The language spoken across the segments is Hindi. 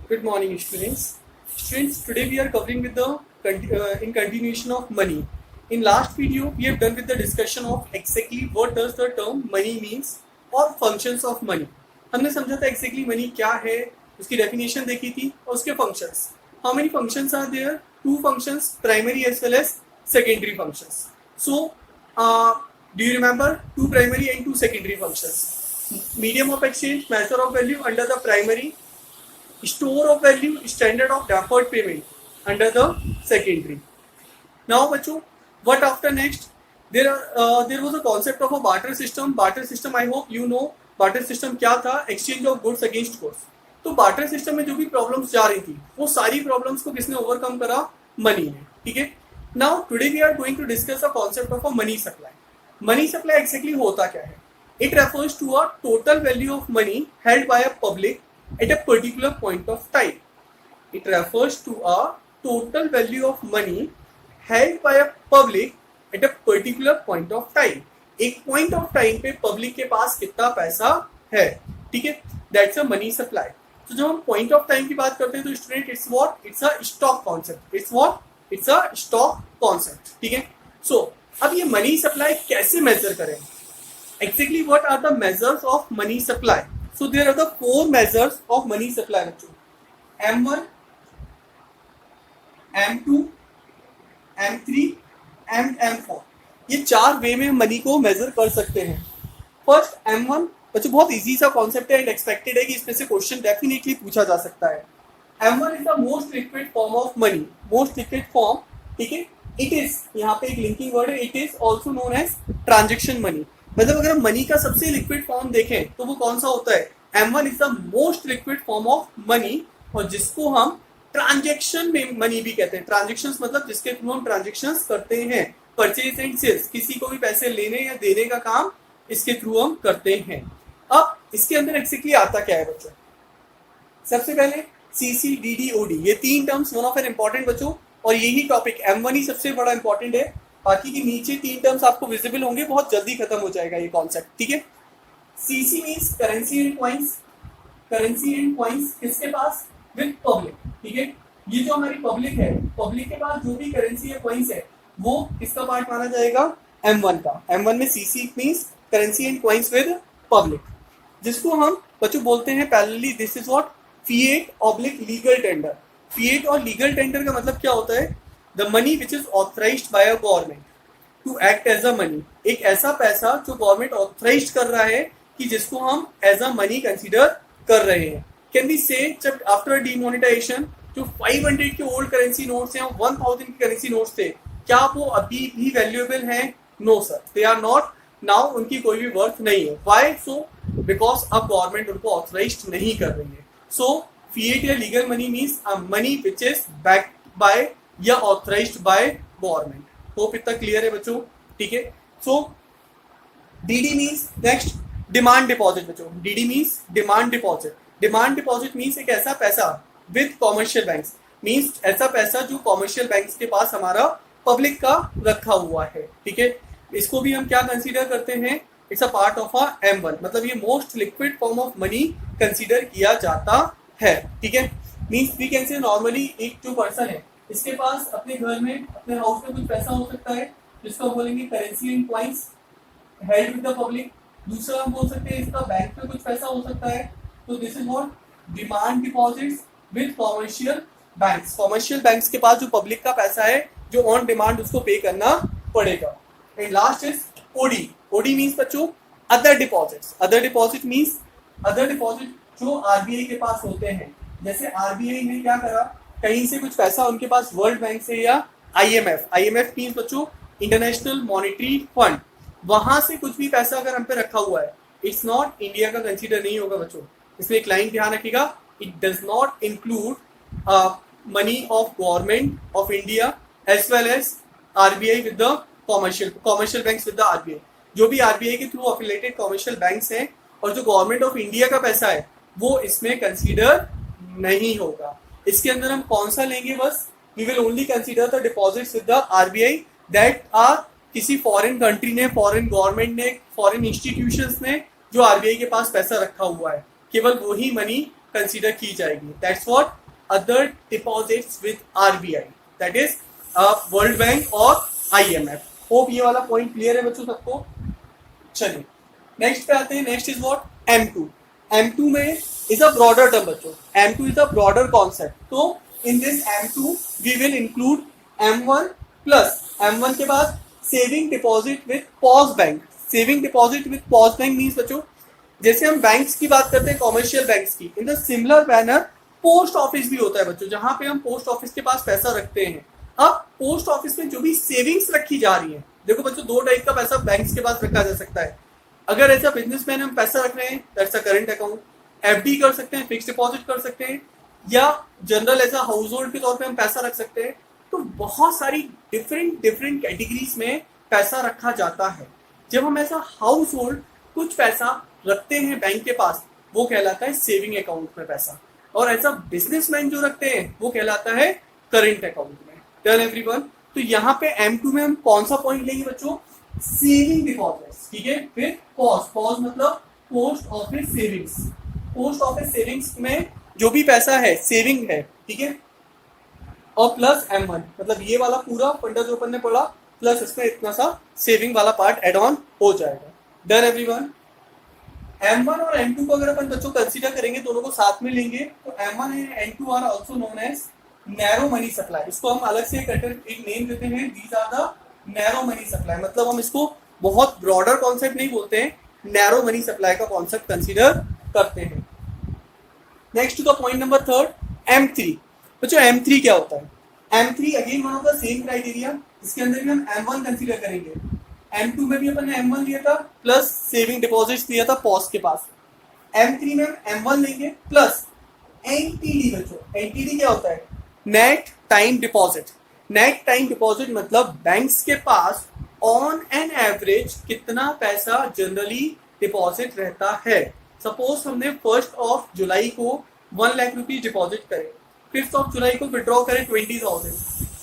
Good morning, students. Students, today we are covering with the in continuation of money. In last video, we have done with the discussion of exactly what does the term money means or functions of money. हमने समझा था exactly money क्या है, उसकी definition देखी थी और उसके functions. How many functions are there? Two functions, primary as well as secondary functions. So, do you remember two primary and two secondary functions? Medium of exchange, measure of value under the primary, store of value, standard of deferred payment under the secondary. Now बच्चों, what after next? There was a concept of a barter system. Barter system, I hope you know. barter system क्या था? Exchange of goods against goods. तो barter system में जो भी problems जा रही थी, वो सारी problems को किसने overcome करा? Money ने, ठीक है? Now today we are going to discuss the concept of a money supply. Money supply exactly होता क्या है? It refers to a total value of money held by a public at a particular point of time. It refers to a total value of money held by a public at a particular point of time. एक point of time पे public के पास कितना पैसा है, ठीक है? That's a money supply. तो जब हम point of time की बात करते हैं तो student it's what? It's a stock concept. It's what? It's a stock concept. ठीक है? So अब ये money supply कैसे measure करें? Exactly what are the measures of money supply? So there are the four measures of money supply बच्चों. M1, M2, M3 and M4. ये चार वे में मनी को मेजर कर सकते हैं. फर्स्ट M1 बच्चों बहुत इजी सा कॉन्सेप्ट है एंड एक्सपेक्टेड है कि इसमें से क्वेश्चन डेफिनेटली पूछा जा सकता है. M1 is the most liquid form of money. Most liquid form, ठीक है. इट इज, यहाँ पे एक लिंकिंग वर्ड है, it is also known as transaction money. मतलब अगर हम मनी का सबसे लिक्विड फॉर्म देखें तो वो कौन सा होता है? M1 is the most liquid form of money और जिसको हम ट्रांजेक्शन में मनी भी कहते हैं. ट्रांजेक्शंस मतलब जिसके थ्रू हम ट्रांजेक्शंस करते हैं. परचेज एंड सेल्स, किसी को भी पैसे लेने या देने का काम इसके थ्रू हम करते हैं. अब इसके अंदर एक्चुअली आता क्या है बच्चों? सबसे पहले सीसी, डीडी, ओडी, ये तीन terms one of an important बच्चों और यही टॉपिक M1 ही सबसे बड़ा इंपॉर्टेंट है. बाकी के नीचे तीन टर्म्स आपको विजिबल होंगे, बहुत जल्दी खत्म हो जाएगा ये कॉन्सेप्ट, ठीक है. CC means currency and coins. Currency and coins किसके पास? विद पब्लिक, ठीक है. ये जो हमारी पब्लिक है, पब्लिक के पास जो भी करेंसी या कॉइंस है वो किसका पार्ट माना जाएगा? M1 का. M1 में CC means currency and coins with public, जिसको हम बच्चों बोलते हैं parallelly this is what? Fiat oblique legal tender. Fiat और लीगल टेंडर का मतलब क्या होता है? The money which is authorised by a government to act as a money. एक ऐसा पैसा जो गवर्नमेंट ऑथराइज कर रहा है कि जिसको हम एज अ मनी कंसीडर कर रहे हैं. कैन बी से जब आफ्टर डीमोनेटाइजेशन जो 500 के ओल्ड करेंसी नोट्स हैं, 1000 के करेंसी नोट्स थे, क्या वो अभी भी वैल्यूएबल हैं? No sir, they are not. Now उनकी कोई भी वर्थ नहीं है. Why so? बिकॉज अब गवर्नमेंट उनको ऑथराइज्ड नहीं कर रही है. सो फिएट या legal money means a money which is backed by या ऑथराइज्ड बाय गवर्नमेंट. होप इतना क्लियर है बच्चों, ठीक है. So DD means next demand deposit बच्चों. DD means demand deposit. Demand deposit means एक ऐसा पैसा विद कॉमर्शियल बैंक्स, मीन्स ऐसा पैसा जो कॉमर्शियल बैंक्स के पास हमारा पब्लिक का रखा हुआ है, ठीक है. इसको भी हम क्या कंसीडर करते हैं? It's a part of a M1. मतलब ये most liquid form of money consider किया जाता है, ठीक है. Means we can say normally एक जो पर्सन है इसके पास अपने घर में, अपने हाउस में कुछ पैसा हो सकता है जिसको बोलेंगे currency and coins held with the public. दूसरा हम बोल सकते हैं इसका बैंक में कुछ पैसा हो सकता है. तो this is what? Demand deposits with commercial banks. Commercial banks के पास जो पब्लिक का पैसा है जो ऑन डिमांड उसको पे करना पड़ेगा. And last is OD. OD means बच्चों other deposits. Other deposit means other deposit जो आरबीआई के पास होते हैं. जैसे आरबीआई ने क्या करा, कहीं से कुछ पैसा उनके पास वर्ल्ड बैंक से या आईएमएफ. आईएमएफ मीन्स बच्चों इंटरनेशनल मॉनेटरी फंड. वहां से कुछ भी पैसा अगर हम पे रखा हुआ है, इट्स नॉट इंडिया का कंसीडर नहीं होगा बच्चों. इसमें एक लाइन ध्यान रखिएगा, it does not include money of government of India as well as RBI with the commercial banks with the RBI. जो भी आरबीआई के थ्रू अफिलिएटेड कॉमर्शियल बैंक्स हैं और जो गवर्नमेंट ऑफ इंडिया का पैसा है वो इसमें कंसीडर नहीं होगा. इसके अंदर हम कौन सा लेंगे? बस we will only consider the deposits with the RBI that are किसी फॉरेन कंट्री ने, फॉरेन गवर्नमेंट ने, फॉरेन इंस्टीट्यूशंस ने जो आरबीआई के पास पैसा रखा हुआ है, केवल वही मनी कंसीडर की जाएगी. That's what other deposits with RBI, that is world bank और IMF. होप ये वाला पॉइंट क्लियर है बच्चों सबको. चलिए नेक्स्ट पे आते हैं. Next is what M2. M2 में इज अ ब्रॉडर टर्म बच्चों. M2 is a broader concept. तो in this M2 we will include M1 plus M1 के बाद saving deposit with post bank. Saving deposit with post bank means बच्चों जैसे हम बैंक्स की बात करते हैं, कॉमर्शियल बैंक्स की, in the similar manner post office भी होता है बच्चों, जहां पे हम पोस्ट ऑफिस के पास पैसा रखते हैं. अब पोस्ट ऑफिस में जो भी सेविंग्स रखी जा रही है, देखो बच्चों दो टाइप का पैसा बैंक्स के पास रखा जा सकता है. अगर ऐसा बिजनेसमैन हम पैसा रख रहे हैं that's a current account. FD कर सकते हैं, फिक्स डिपॉजिट कर सकते हैं, या general as a household के तौर पे हम पैसा रख सकते हैं. तो बहुत सारी डिफरेंट कैटेगरीज में पैसा रखा जाता है. जब हम ऐसा हाउस होल्ड कुछ पैसा रखते हैं बैंक के पास, वो कहलाता है सेविंग अकाउंट में पैसा. और ऐसा बिजनेसमैन जो रखते हैं वो कहलाता है करंट अकाउंट में. Done everyone. तो यहाँ पे M2 में हम कौन सा पॉइंट लेंगे बच्चों? Saving deposits. ठीक है. फिर पॉज मतलब post office savings. Post office savings में जो भी पैसा है सेविंग है. ठीक है. और प्लस M1 मतलब ये वाला पूरा फंडा जो अपन ने पढ़ा प्लस इसमें इतना सा सेविंग वाला पार्ट एड ऑन हो जाएगा. Done everyone. M1 और M2 को अगर अपन बच्चों कंसीडर करेंगे, दोनों को साथ में लेंगे, तो M1 and M2 are also known as narrow money supply. इसको हम अलग से एक नेम देते हैं, these are the narrow money supply. मतलब हम इसको बहुत ब्रॉडर कॉन्सेप्ट नहीं बोलते हैं, नैरो मनी सप्लाई का कॉन्सेप्ट कंसीडर करते हैं. Next to the point number third, M3. बच्चों M3 क्या होता है? M3 again one of the same criteria. इसके अंदर भी हम M1 कंसीडर करेंगे. M2 में भी अपन ने M1 लिया था प्लस सेविंग डिपॉजिट्स लिया था पॉज के पास. M3 में हम M1 लेंगे प्लस NTD. बच्चों NTD क्या होता है? Net time deposit. Net time deposit मतलब बैंक्स के पास ऑन एन एवरेज कितना पैसा जनरली डिपॉजिट रहता है. सपोज हमने 1 जुलाई को 1 लाख रुपीज डिपॉजिट करे, 5 जुलाई को विड्रॉ करें 20,000,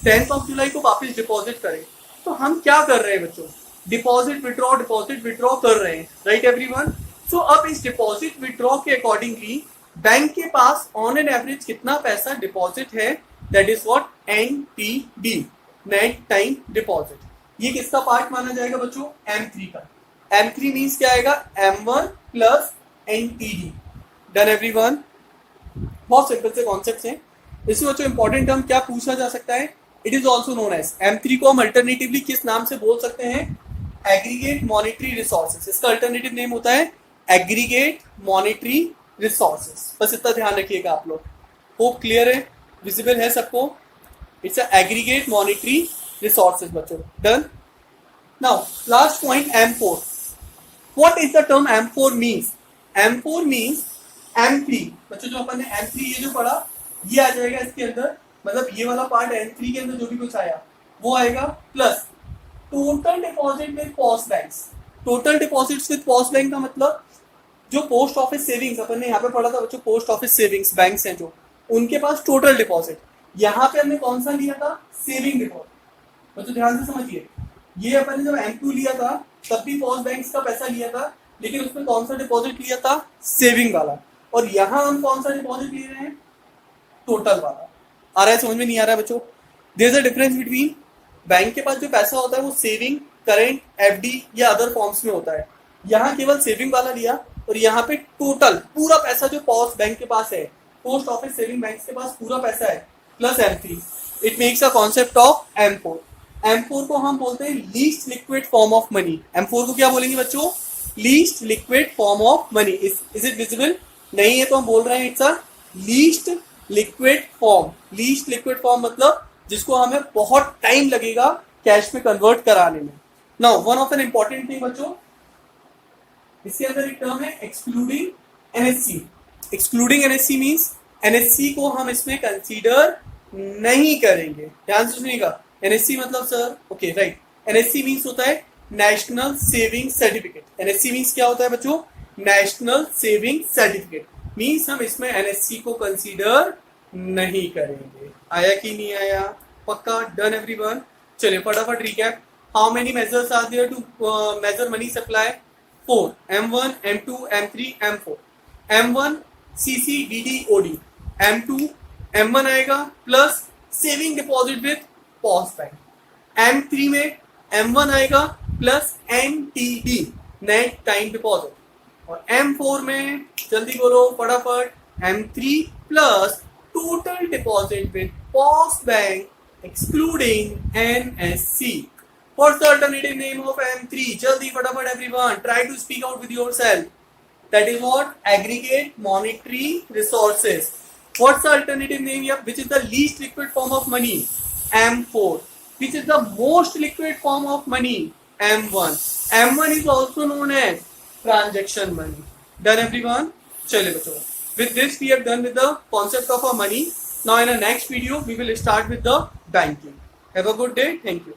10 जुलाई को वापस डिपॉजिट करें. तो हम क्या कर रहे हैं बच्चों? डिपॉजिट विड्रॉ कर रहे हैं. Right everyone. सो अब इस डिपॉजिट विड्रॉ के अकॉर्डिंगली बैंक के पास ऑन एन एवरेज कितना पैसा डिपॉजिट है, that is what NTD, net time deposit. ये किसका पार्ट माना जाएगा बच्चों? M3 का. M3 मीन्स क्या आएगा? M1 plus NTD. Done everyone. बहुत सिंपल से कॉन्सेप्ट्स हैं. इसमें बच्चों इंपॉर्टेंट टर्म क्या पूछा जा सकता है? It is also known as M3 को हम अल्टरनेटिवली किस नाम से बोल सकते हैं? Aggregate monetary resources. इसका अल्टरनेटिव नेम होता है एग्रीगेट मॉनेटरी रिसोर्सेज. बस इतना ध्यान रखिएगा आप लोग. होप क्लियर है, विजिबल है सबको? इट्स एग्रीगेट मॉनेटरी रिसोर्सेज बच्चों. Done. Now last point M4. What is the term M4 means? M4 means M3. बच्चों जो अपन ने M3 ये जो पढ़ा ये आ जाएगा इसके अंदर. मतलब ये वाला पार्ट M3 के अंदर जो भी कुछ आया वो आएगा plus total deposit with post banks. Total deposits with post bank का मतलब जो पोस्ट ऑफिस सेविंग्स अपन ने यहाँ पे पढ़ा था बच्चों, पोस्ट ऑफिस सेविंग्स बैंक्स हैं जो, उनके पास टोटल डिपॉजिट. यहाँ पे हमने कौन सा लिया था? Saving deposit. बच्चों ध्यान से समझिए, ये अपन ने जब M2 लिया था तब भी पोस्ट बैंक्स का पैसा लिया था, लेकिन उसमें कौन सा डिपॉजिट लिया था? सेविंग वाला. और यहाँ हम कौन सा डिपॉजिट ले रहे हैं? टोटल वाला. आ रहा है समझ में? नहीं आ रहा है बच्चों? There is a difference between bank के पास जो पैसा होता है वो सेविंग, करंट, FD या अदर फॉर्म्स में होता है. यहाँ केवल सेविंग वाला लिया और यहाँ पे टोटल पूरा पैसा जो पोस्ट बैंक के पास है, पोस्ट ऑफिस सेविंग बैंक के पास पूरा पैसा है plus M3. It makes a concept of M4. M4 को हम बोलते हैं least liquid form of money. M4 को क्या बोलेंगे बच्चों? Least liquid form of money. Is it visible? नहीं है तो हम बोल रहे हैं it's a least liquid form. Least liquid form मतलब जिसको हमें बहुत टाइम लगेगा कैश में कन्वर्ट कराने में. Now one of an important thing बच्चों, इसके अंदर एक टर्म है excluding NSC. Excluding NSC means NSC को हम इसमें कंसीडर नहीं करेंगे. ध्यान से सुनिएगा. NSC मतलब sir okay right. NSC means होता है national saving certificate. NSC means क्या होता है बच्चों? National saving certificate. मीन्स हम इसमें NSC को कंसीडर नहीं करेंगे. आया कि नहीं आया? पक्का? Done everyone. चलिए फटाफट recap. How many measures are there two major money supply? 4. M1, M2, M3, M4. M1 CC DD OD. M2 M1 आएगा plus saving deposit with pause bank. M3 में M1 आएगा plus NTD net time deposit. और M4 में जल्दी बोलो फटाफट, M3 plus total deposit with pause bank excluding NSC. What's the alternative name of M3? Jaldi फटाफट everyone, try to speak out with yourself. That is what? Aggregate monetary resources. What's the alternative name here? Which is the least liquid form of money? M4. Which is the most liquid form of money? M1. M1 is also known as transaction money. Done everyone? चलिए बच्चों. With this we have done with the concept of our money. Now in the next video we will start with the banking. Have a good day. Thank you.